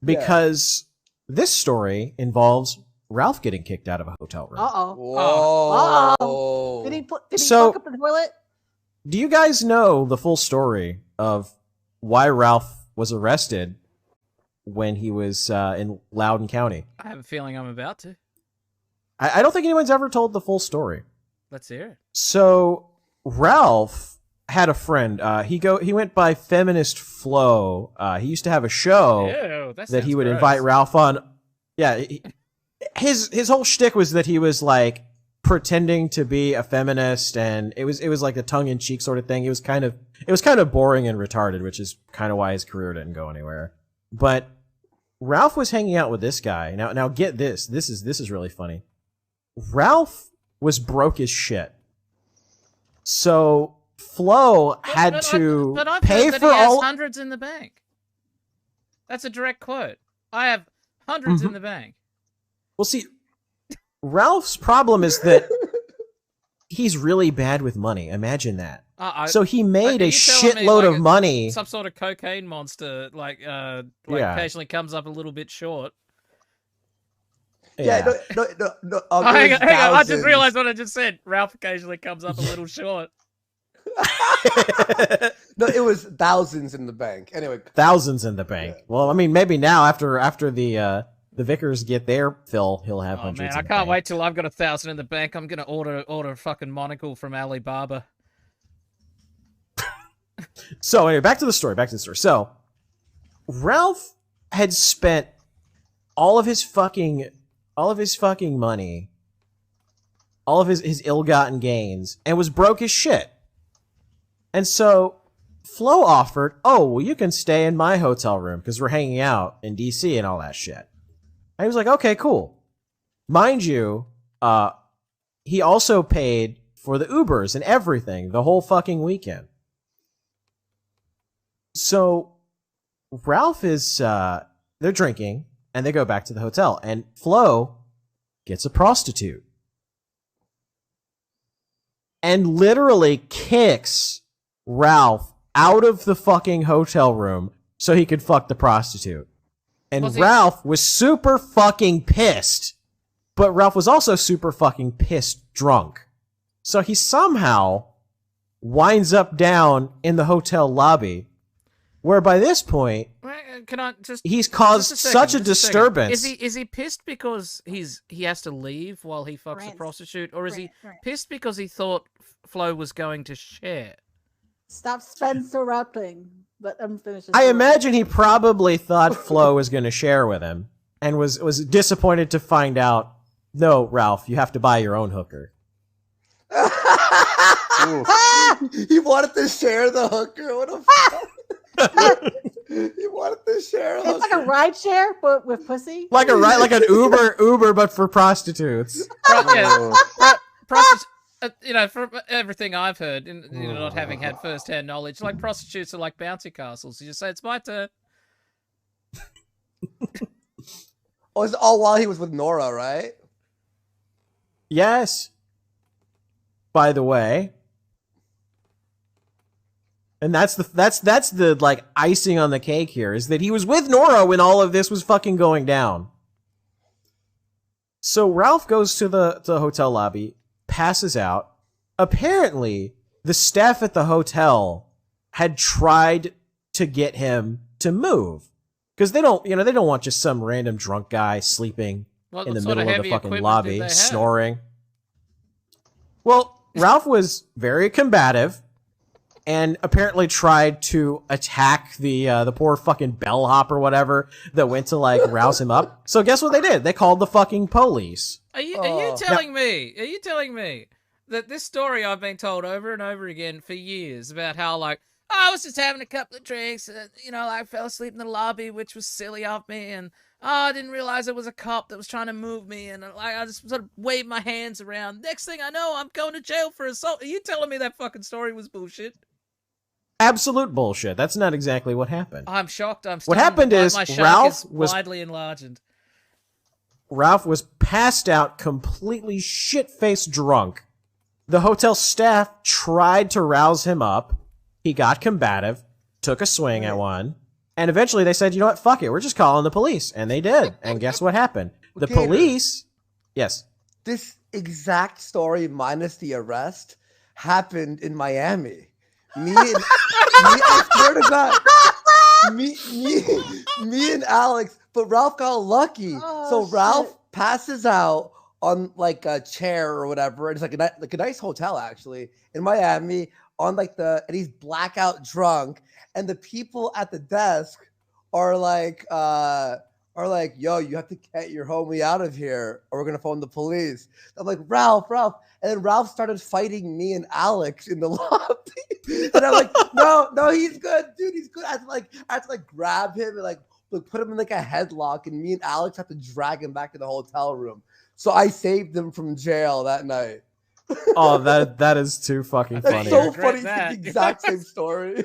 because this story involves Ralph getting kicked out of a hotel room. Whoa. Uh-oh. Did he So- fuck up the toilet? Do you guys know the full story of why Ralph was arrested when he was in Loudoun County? I have a feeling I'm about to. I don't think anyone's ever told the full story. Let's hear it. So Ralph had a friend. He went by Feminist Flo. He used to have a show Ew, that he would gross. invite Ralph on. Yeah, his whole shtick was that he was like pretending to be a feminist, and it was like a tongue-in-cheek sort of thing. It was kind of boring and retarded, which is kind of why his career didn't go anywhere. But Ralph was hanging out with this guy. Now get this. This is really funny. Ralph was broke as shit. So Flo had to but I've pay heard that for he has all. hundreds in the bank. That's a direct quote. I have hundreds in the bank. Well, see, Ralph's problem is that he's really bad with money. Imagine that. So he made are a you telling me, shitload like, of money. Some sort of cocaine monster, Yeah. occasionally comes up a little bit short. No. Oh, hang on. I just realized what I just said. Ralph occasionally comes up a little short. No, it was thousands in the bank. Anyway, Thousands in the bank. Yeah. Well, I mean, maybe now after the Vickers get their fill, he'll have Oh hundreds. man, in I the can't bank. wait till I've got 1,000 in the bank. I'm gonna order a fucking monocle from Alibaba. So anyway, back to the story. So Ralph had spent all of his fucking money, all of his ill-gotten gains, and was broke as shit. And so Flo offered, "Oh, well, you can stay in my hotel room because we're hanging out in DC and all that shit." And he was like, "Okay, cool." Mind you, he also paid for the Ubers and everything the whole fucking weekend. So Ralph is, they're drinking, and they go back to the hotel, and Flo gets a prostitute. And literally kicks Ralph out of the fucking hotel room so he could fuck the prostitute. And Ralph was super fucking pissed. But Ralph was also super fucking pissed drunk. So he somehow winds up down in the hotel lobby, where by this point, Can I just? he's caused just a second, such a just disturbance. Is he pissed because he has to leave while he fucks the prostitute, or is he pissed because he thought Flo was going to share? stop Spencer rapping. But I'm finished. I imagine he probably thought Flo was going to share with him, and was disappointed to find out, no, Ralph, you have to buy your own hooker. He wanted to share the hooker. What a fuck. He wanted to share a hooker. It's like a ride share, but with pussy. Like an Uber, but for prostitutes. From everything I've heard, not having had first-hand knowledge, like prostitutes are like bouncy castles. You just say, "It's my turn." Oh, it's all while he was with Nora, right? Yes. By the way. And that's the like icing on the cake here, is that he was with Nora when all of this was fucking going down. So Ralph goes to the hotel lobby, passes out. Apparently, the staff at the hotel had tried to get him to move, because they don't want just some random drunk guy sleeping in the middle of the fucking lobby snoring. Well, Ralph was very combative, and apparently tried to attack the poor fucking bellhop or whatever that went to like rouse him up. So guess what they did? They called the fucking police. Are you telling me that this story I've been told over and over again for years about how, like, I was just having a couple of drinks, I fell asleep in the lobby, which was silly of me, and I didn't realize it was a cop that was trying to move me, and I just sort of waved my hands around. Next thing I know, I'm going to jail for assault. Are you telling me that fucking story was bullshit? Absolute bullshit. That's not exactly what happened. I'm shocked. I'm stunned. What happened is my shark Ralph is was widely enlarged. Ralph was passed out, completely shit-faced drunk. The hotel staff tried to rouse him up. He got combative, took a swing at one, And eventually they said, you know what, fuck it, we're just calling the police. And they did. And guess what happened? The Gator. police, yes. This exact story minus the arrest happened in Miami. I swear to God, me and Alex, but Ralph got lucky. So Ralph passes out on like a chair or whatever. It's like a nice hotel actually in Miami and he's blackout drunk. And the people at the desk are like, yo, you have to get your homie out of here or we're going to phone the police. I'm like, Ralph. And then Ralph started fighting me and Alex in the lobby. And I'm like, no, he's good, dude. He's good. I had to grab him and put him in like a headlock. And me and Alex had to drag him back to the hotel room. So I saved him from jail that night. Oh, that is too fucking funny. That's so funny. It's the exact same story.